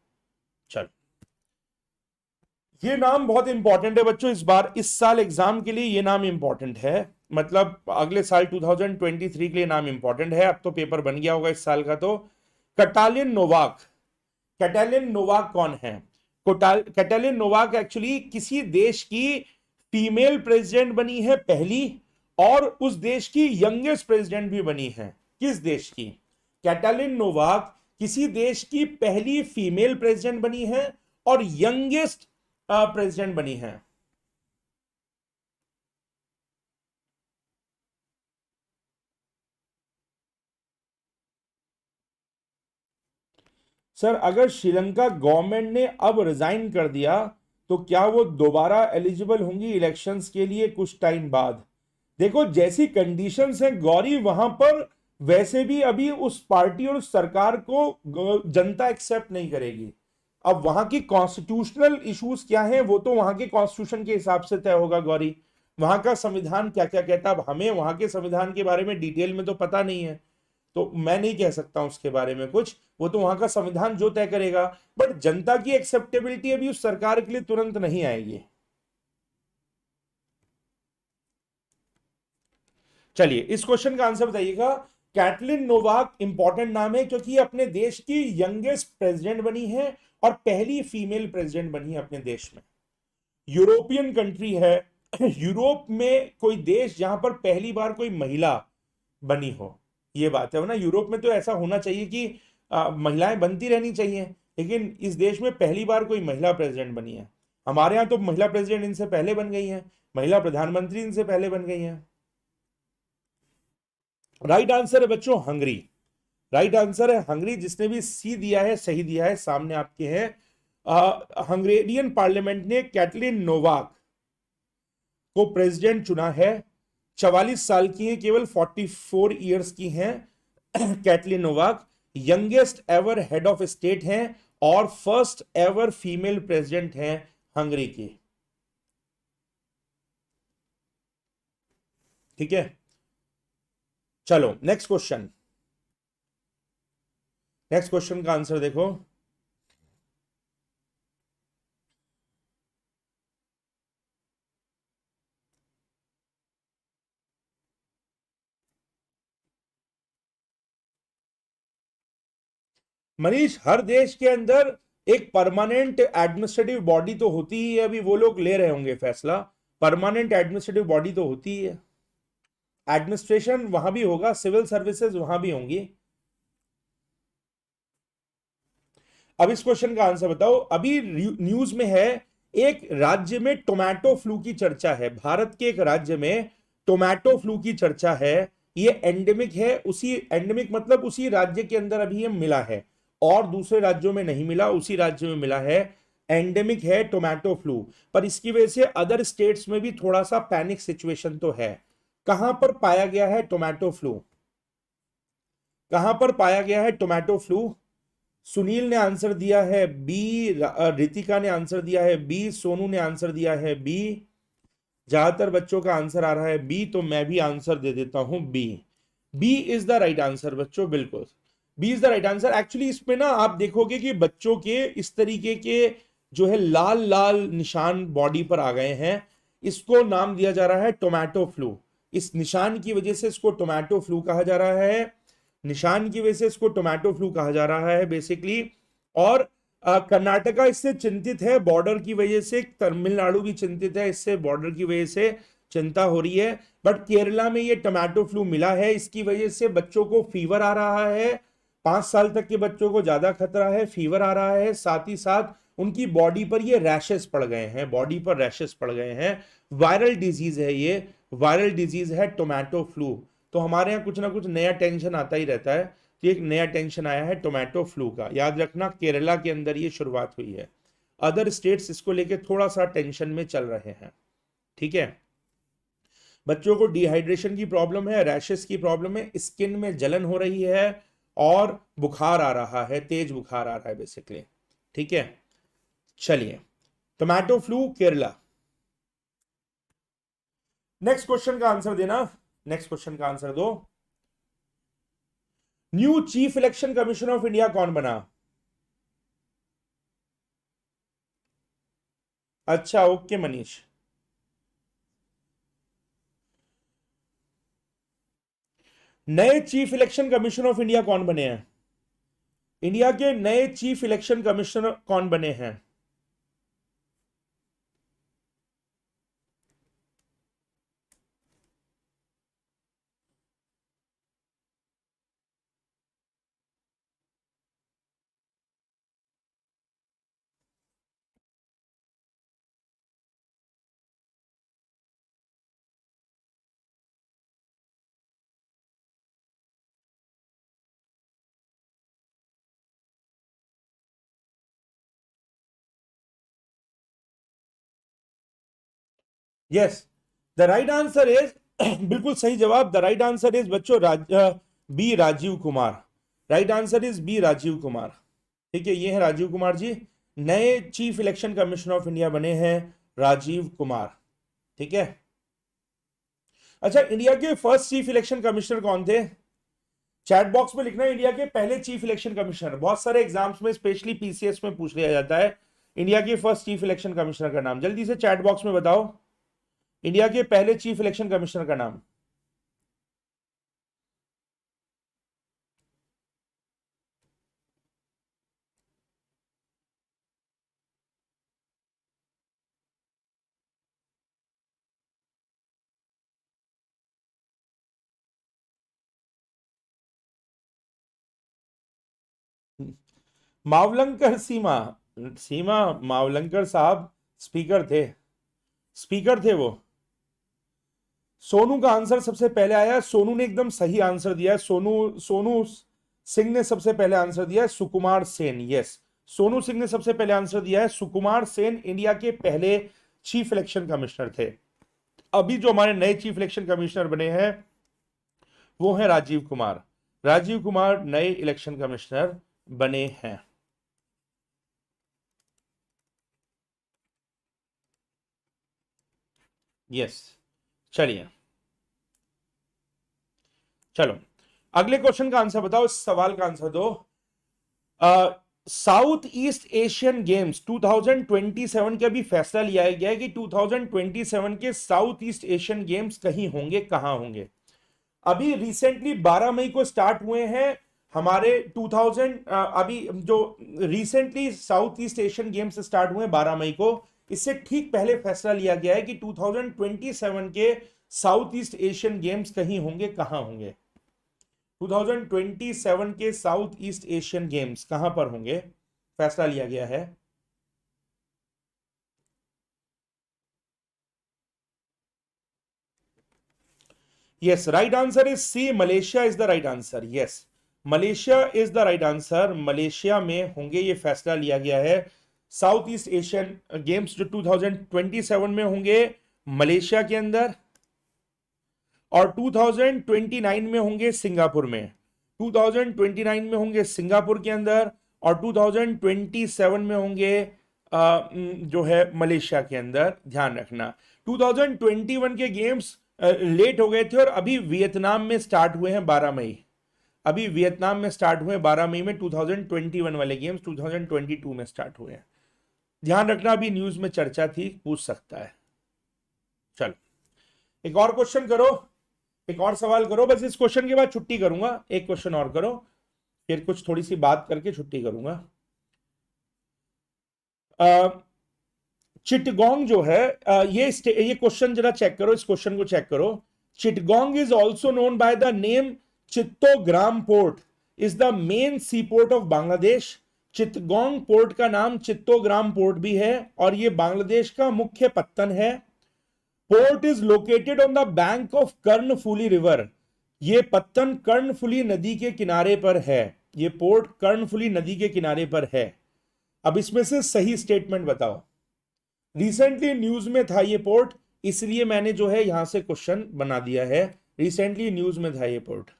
चल, ये नाम बहुत इंपॉर्टेंट है बच्चों, इस साल एग्जाम के लिए ये नाम इंपॉर्टेंट है। मतलब अगले साल 2023 के लिए नाम इंपॉर्टेंट है। अब तो पेपर बन गया होगा इस साल का। तो कैटालिन नोवाक, कैटालिन नोवाक कौन है? कैटालिन नोवाक एक्चुअली किसी देश की फीमेल प्रेसिडेंट बनी है पहली, और उस देश की यंगेस्ट प्रेसिडेंट भी बनी है। किस देश की? कैटालिन नोवाक किसी देश की पहली फीमेल प्रेसिडेंट बनी है और यंगेस्ट प्रेसिडेंट बनी है। सर, अगर श्रीलंका गवर्नमेंट ने अब रिजाइन कर दिया तो क्या वो दोबारा एलिजिबल होंगी इलेक्शंस के लिए कुछ टाइम बाद? देखो, जैसी कंडीशंस हैं गौरी वहां पर, वैसे भी अभी उस पार्टी और उस सरकार को जनता एक्सेप्ट नहीं करेगी। अब वहां की कॉन्स्टिट्यूशनल इश्यूज क्या हैं वो तो वहां के कॉन्स्टिट्यूशन के हिसाब से तय होगा गौरी। वहां का संविधान क्या क्या कहता है, अब हमें वहां के संविधान के बारे में डिटेल में तो पता नहीं है, तो मैं नहीं कह सकता हूं उसके बारे में कुछ। वो तो वहां का संविधान जो तय करेगा। बट जनता की एक्सेप्टेबिलिटी अभी उस सरकार के लिए तुरंत नहीं आएगी। चलिए, इस क्वेश्चन का आंसर बताइएगा। कैटलिन नोवाक इंपॉर्टेंट नाम है क्योंकि ये अपने देश की यंगेस्ट प्रेसिडेंट बनी है और पहली फीमेल प्रेसिडेंट बनी है अपने देश में। यूरोपियन कंट्री है, यूरोप में कोई देश जहां पर पहली बार कोई महिला बनी हो, ये बात है। ना यूरोप में तो ऐसा होना चाहिए कि महिलाएं बनती रहनी चाहिए, लेकिन इस देश में पहली बार कोई महिला प्रेसिडेंट बनी है। हमारे यहाँ तो महिला प्रेसिडेंट इनसे पहले बन गई है, महिला प्रधानमंत्री इनसे पहले बन गई है। राइट आंसर है बच्चों हंगरी, राइट आंसर है हंगरी। जिसने भी सी दिया है सही दिया है, सामने आपके है। हंगेरियन पार्लियामेंट ने कैटलिन नोवाक को प्रेसिडेंट चुना है। 44 साल की हैं, केवल 44 ईयर्स की हैं Katalin Novak, youngest ever head of state हैं और फर्स्ट एवर फीमेल प्रेसिडेंट हैं हंगरी की। ठीक है, चलो नेक्स्ट क्वेश्चन। नेक्स्ट क्वेश्चन का आंसर देखो। मनीष, हर देश के अंदर एक परमानेंट एडमिनिस्ट्रेटिव बॉडी तो होती ही है, अभी वो लोग ले रहे होंगे फैसला। परमानेंट एडमिनिस्ट्रेटिव बॉडी तो होती ही है, एडमिनिस्ट्रेशन वहां भी होगा, सिविल सर्विसेज वहां भी होंगी। अब इस क्वेश्चन का आंसर बताओ। अभी न्यूज में है, एक राज्य में टोमेटो फ्लू की चर्चा है, भारत के एक राज्य में टोमेटो फ्लू की चर्चा है। ये एंडेमिक है, उसी एंडेमिक मतलब उसी राज्य के अंदर अभी ये मिला है और दूसरे राज्यों में नहीं मिला, उसी राज्य में मिला है। एंडेमिक है टोमेटो फ्लू, पर इसकी वजह से अदर स्टेट्स में भी थोड़ा सा पैनिक सिचुएशन तो है। कहां पर पाया गया है टोमेटो फ्लू? कहां पर पाया गया है टोमेटो फ्लू? सुनील ने आंसर दिया है बी, रितिका ने आंसर दिया है बी, सोनू ने आंसर दिया है बी। ज्यादातर बच्चों का आंसर आ रहा है बी, तो मैं भी आंसर दे देता हूं B. B is the right answer बच्चों, बिल्कुल B is the right answer. Actually इसमें ना आप देखोगे कि बच्चों के इस तरीके के जो है लाल लाल निशान बॉडी पर आ गए हैं, इसको नाम दिया जा रहा है टोमेटो फ्लू। इस निशान की वजह से इसको टोमेटो फ्लू कहा जा रहा है, निशान की वजह से इसको टोमेटो फ्लू कहा जा रहा है बेसिकली। और कर्नाटका इससे चिंतित है बॉर्डर की वजह से, तमिलनाडु भी चिंतित है इससे, बॉर्डर की वजह से चिंता हो रही है। बट केरला में ये टोमेटो फ्लू मिला है, इसकी वजह से बच्चों को फीवर आ रहा है, 5 साल तक के बच्चों को ज्यादा खतरा है, फीवर आ रहा है, साथ ही साथ उनकी बॉडी पर ये रैशेस पड़ गए हैं, बॉडी पर रैशेस पड़ गए हैं। वायरल डिजीज है ये, वायरल डिजीज है टोमेटो फ्लू। तो हमारे यहाँ कुछ ना कुछ नया टेंशन आता ही रहता है, तो एक नया टेंशन आया है टोमेटो फ्लू का। याद रखना केरला के अंदर ये शुरुआत हुई है, अदर स्टेट्स इसको लेके थोड़ा सा टेंशन में चल रहे हैं। ठीक है, बच्चों को डिहाइड्रेशन की प्रॉब्लम है, रैशेस की प्रॉब्लम है, स्किन में जलन हो रही है और बुखार आ रहा है, तेज बुखार आ रहा है बेसिकली। ठीक है, चलिए tomato flu Kerala. Next question का आंसर देना, नेक्स्ट क्वेश्चन का आंसर दो। New chief election commission of India कौन बना? अच्छा, ओके मनीष। नए chief election commission of India कौन बने हैं? इंडिया के नए चीफ इलेक्शन कमिश्नर कौन बने हैं? Yes, the right answer is बिल्कुल सही जवाब। द राइट आंसर इज बच्चों B Rajiv Kumar. Right answer is B Rajiv Kumar. ठीक है, ये है राजीव कुमार जी, नए chief election commissioner of India बने हैं राजीव कुमार। ठीक है, अच्छा इंडिया के फर्स्ट चीफ इलेक्शन कमिश्नर कौन थे? चैट बॉक्स में लिखना है इंडिया के पहले चीफ इलेक्शन कमिश्नर। बहुत सारे एग्जाम्स में स्पेशली पीसीएस में पूछ लिया जाता है इंडिया के फर्स्ट चीफ इलेक्शन कमिश्नर का नाम। जल्दी से चैट बॉक्स में बताओ इंडिया के पहले चीफ इलेक्शन कमिश्नर का नाम। मावलंकर सीमा, सीमा मावलंकर साहब स्पीकर थे, स्पीकर थे वो। सोनू का आंसर सबसे पहले आया, सोनू ने एकदम सही आंसर दिया है। सोनू सोनू सिंह ने सबसे पहले आंसर दिया है, सुकुमार सेन। यस, सोनू सिंह ने सबसे पहले आंसर दिया है, सुकुमार सेन इंडिया के पहले चीफ इलेक्शन कमिश्नर थे। अभी जो हमारे नए चीफ इलेक्शन कमिश्नर बने हैं वो है राजीव कुमार। राजीव कुमार नए इलेक्शन कमिश्नर बने हैं। यस, चलिए चलो अगले क्वेश्चन का आंसर बताओ, इस सवाल का आंसर दो। साउथ ईस्ट एशियन गेम्स 2027 का भी फैसला लिया गया है कि 2027 के साउथ ईस्ट एशियन गेम्स कहीं होंगे, कहां होंगे। अभी रिसेंटली 12 मई को स्टार्ट हुए हैं हमारे 2000, अभी जो recently south east Asian games start हुए हैं 12 मई को, इससे ठीक पहले फैसला लिया गया है कि 2027 के साउथ ईस्ट एशियन गेम्स कहीं होंगे, कहां होंगे। 2027 के साउथ ईस्ट एशियन गेम्स कहां पर होंगे, फैसला लिया गया है। Yes, right answer is C, Malaysia is the right answer. Yes, Malaysia is the right answer. Malaysia में होंगे, ये फैसला लिया गया है। साउथ ईस्ट एशियन गेम्स जो 2027 में होंगे मलेशिया के अंदर, और 2029 में होंगे सिंगापुर में। 2029 में होंगे सिंगापुर के अंदर, और 2027 में होंगे जो है मलेशिया के अंदर। ध्यान रखना 2021 के गेम्स लेट हो गए थे और अभी वियतनाम में स्टार्ट हुए हैं 12 मई। अभी वियतनाम में स्टार्ट हुए 12 मई में। 2021 वाले गेम्स 2022 में स्टार्ट हुए हैं। ध्यान रखना, अभी न्यूज में चर्चा थी, पूछ सकता है। चलो एक और क्वेश्चन करो, एक और सवाल करो, बस इस क्वेश्चन के बाद छुट्टी करूंगा। एक क्वेश्चन और करो, फिर कुछ थोड़ी सी बात करके छुट्टी करूंगा। चिटगोंग जो है, ये क्वेश्चन जरा चेक करो, इस क्वेश्चन को चेक करो। Chittagong is also known by the name Chittogram port, is the main sea port of Bangladesh. Chittagong port का नाम चित्तोग्राम पोर्ट भी है और ये बांग्लादेश का मुख्य पत्तन है। Port is located on the bank of Karnaphuli river, ये पत्तन कर्णफुली नदी के किनारे पर है। ये पोर्ट कर्णफुली नदी के किनारे पर है। अब इसमें से सही स्टेटमेंट बताओ। रिसेंटली न्यूज में था ये पोर्ट, इसलिए मैंने जो है यहां से क्वेश्चन बना दिया है। रिसेंटली न्यूज में था ये पोर्ट।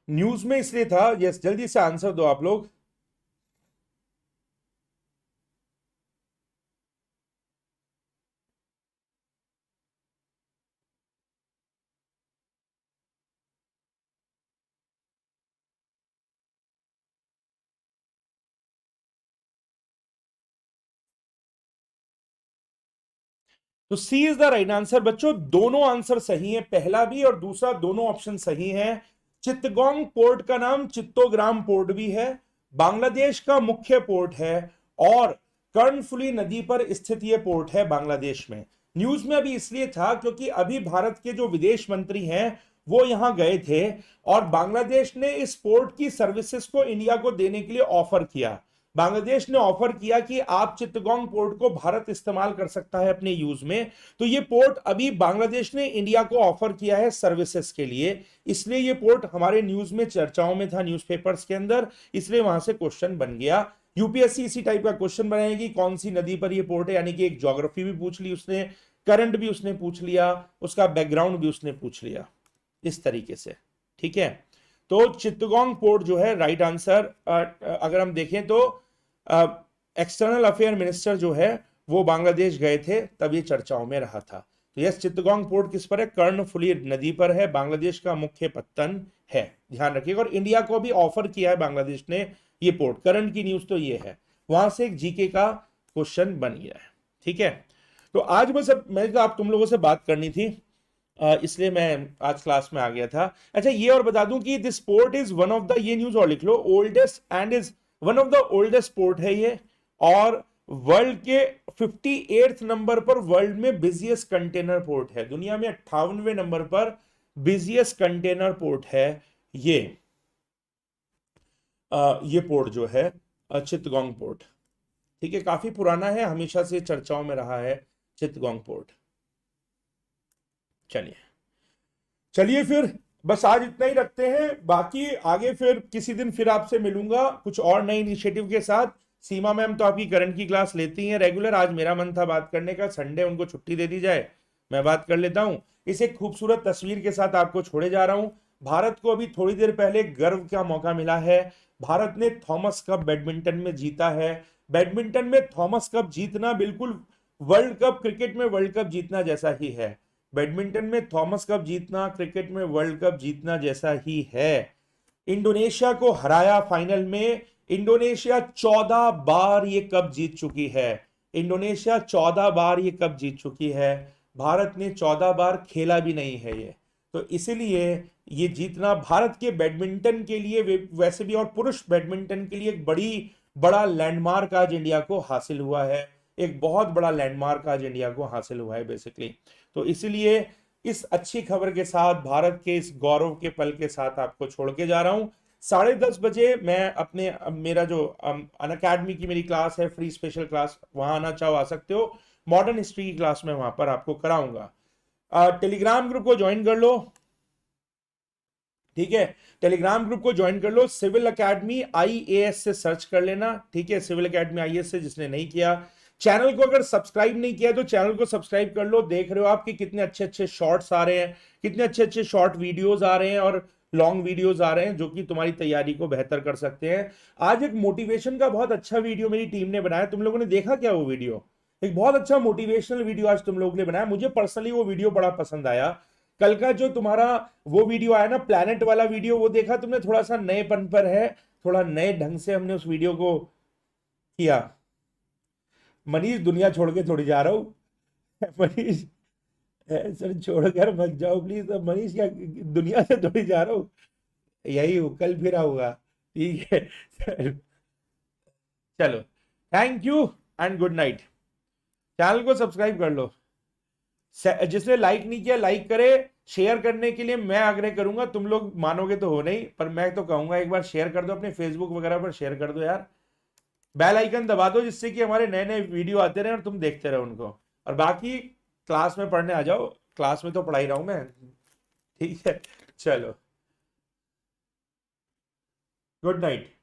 न्यूज में इसलिए था। यस, जल्दी से आंसर दो आप लोग। तो C is the right answer. बच्चों दोनों आंसर सही है, पहला भी और दूसरा दोनों ऑप्शन सही है। चित्तगोंग पोर्ट का नाम चित्तोग्राम पोर्ट भी है, बांग्लादेश का मुख्य पोर्ट है और कर्णफुली नदी पर स्थित यह पोर्ट है बांग्लादेश में। न्यूज में अभी इसलिए था क्योंकि अभी भारत के जो विदेश मंत्री हैं वो यहां गए थे और बांग्लादेश ने इस पोर्ट की सर्विसेज को इंडिया को देने के लिए ऑफर किया। बांग्लादेश ने ऑफर किया कि आप चित्तगोंग पोर्ट को भारत इस्तेमाल कर सकता है अपने यूज में। तो ये पोर्ट अभी बांग्लादेश ने इंडिया को ऑफर किया है सर्विसेज के लिए, इसलिए ये पोर्ट हमारे न्यूज में चर्चाओं में था, न्यूज़पेपर्स के अंदर, इसलिए वहां से क्वेश्चन बन गया। यूपीएससी इसी टाइप का क्वेश्चन बनाएगी, कौन सी नदी पर यह पोर्ट है, यानी कि एक ज्योग्राफी भी पूछ ली उसने, करंट भी उसने पूछ लिया, उसका बैकग्राउंड भी उसने पूछ लिया, इस तरीके से। ठीक है, तो चित्तगोंग पोर्ट जो है राइट आंसर। अगर हम देखें तो एक्सटर्नल अफेयर मिनिस्टर जो है वो बांग्लादेश गए थे, तब ये चर्चाओं में रहा था। तो यस, चित्तगोंग पोर्ट किस पर है, कर्णफुली नदी पर है, बांग्लादेश का मुख्य पत्तन है, ध्यान रखिएगा। और इंडिया को भी ऑफर किया है बांग्लादेश ने ये पोर्ट। करंट की न्यूज तो ये है, वहां से एक जीके का क्वेश्चन बन गया है। ठीक है, तो आज बस मैं तो आप तुम लोगों से बात करनी थी, इसलिए मैं आज क्लास में आ गया था। अच्छा ये और बता दूं कि this port is one of the, ये न्यूज और लिख लो, oldest and is one of the oldest port है ये, और वर्ल्ड के 58th नंबर पर वर्ल्ड में बिजिएस्ट कंटेनर पोर्ट है। दुनिया में 58वें नंबर पर बिजिएस्ट कंटेनर पोर्ट है ये। ये पोर्ट जो है चित्तगोंग पोर्ट। ठीक है, काफी पुराना है, हमेशा से चर्चाओं में रहा है चित्तगोंग पोर्ट। चलिए चलिए फिर बस आज इतना ही रखते हैं, बाकी आगे फिर किसी दिन फिर आपसे मिलूंगा कुछ और नए इनिशिएटिव के साथ। सीमा मैम तो आपकी करंट की क्लास लेती हैं रेगुलर, आज मेरा मन था बात करने का, संडे उनको छुट्टी दे दी जाए, मैं बात कर लेता हूं। इस एक खूबसूरत तस्वीर के साथ आपको छोड़े जा रहा हूं। भारत को अभी थोड़ी देर पहले गर्व का मौका मिला है, भारत ने थॉमस कप बैडमिंटन में जीता है। बैडमिंटन में थॉमस कप जीतना बिल्कुल वर्ल्ड कप, क्रिकेट में वर्ल्ड कप जीतना जैसा ही है। बैडमिंटन में थॉमस कप जीतना क्रिकेट में वर्ल्ड कप जीतना जैसा ही है। इंडोनेशिया को हराया फाइनल में, इंडोनेशिया 14 बार ये कप जीत चुकी है, इंडोनेशिया 14 बार ये कप जीत चुकी है, भारत ने 14 बार खेला भी नहीं है ये। तो इसीलिए ये जीतना भारत के बैडमिंटन के लिए, वैसे भी और पुरुष बैडमिंटन के लिए एक बड़ा लैंडमार्क आज इंडिया को हासिल हुआ है, एक बहुत बड़ा लैंडमार्क आज इंडिया को हासिल हुआ है बेसिकली। तो इसलिए इस अच्छी खबर के साथ, भारत के इस गौरव के पल के साथ आपको छोड़ के जा रहा हूं। 10:30 बजे मैं अपने मेरा जो अनअकैडमी की मेरी क्लास है, फ्री स्पेशल क्लास, वहां आना चाहो आ सकते हो। मॉडर्न हिस्ट्री की क्लास में वहां पर आपको कराऊंगा। टेलीग्राम ग्रुप को ज्वाइन कर लो, ठीक है, टेलीग्राम ग्रुप को ज्वाइन कर लो। सिविल एकेडमी IAS से सर्च कर लेना, ठीक है, सिविल एकेडमी IAS से, जिसने नहीं किया। चैनल को अगर सब्सक्राइब नहीं किया तो चैनल को सब्सक्राइब कर लो। देख रहे हो आप कि कितने अच्छे अच्छे शॉर्ट्स आ रहे हैं, कितने अच्छे अच्छे शॉर्ट वीडियोस आ रहे हैं और लॉन्ग वीडियोस आ रहे हैं, जो कि तुम्हारी तैयारी को बेहतर कर सकते हैं। आज एक मोटिवेशन का बहुत अच्छा वीडियो मेरी टीम ने बनाया, तुम लोगों ने देखा क्या वो वीडियो? एक बहुत अच्छा मोटिवेशनल वीडियो आज तुम लोगों ने बनाया, मुझे पर्सनली वो वीडियो बड़ा पसंद आया। कल का जो तुम्हारा वो वीडियो आया ना, प्लैनेट वाला वीडियो, वो देखा तुमने? थोड़ा सा नएपन पर है, थोड़ा नए ढंग से हमने उस वीडियो को किया। मनीष दुनिया छोड़ के थोड़ी जा रहा हूं मनीष, सर छोड़कर मत जाओ प्लीज। तो मनीष क्या दुनिया से थोड़ी जा रहा हूँ, यही हूँ, कल फिर आऊंगा, ठीक है चलो, thank you and good night. Channel को सब्सक्राइब कर लो, जिसने लाइक नहीं किया लाइक करे। शेयर करने के लिए मैं आग्रह करूंगा, तुम लोग मानोगे तो हो नहीं, पर मैं तो कहूंगा एक बार शेयर कर दो, अपने फेसबुक वगैरह पर शेयर कर दो यार। बेल आइकन दबा दो, जिससे कि हमारे नए नए वीडियो आते रहे और तुम देखते रहो उनको। और बाकी क्लास में पढ़ने आ जाओ, क्लास में तो पढ़ा ही रहा हूं मैं, ठीक है, चलो, गुड नाइट।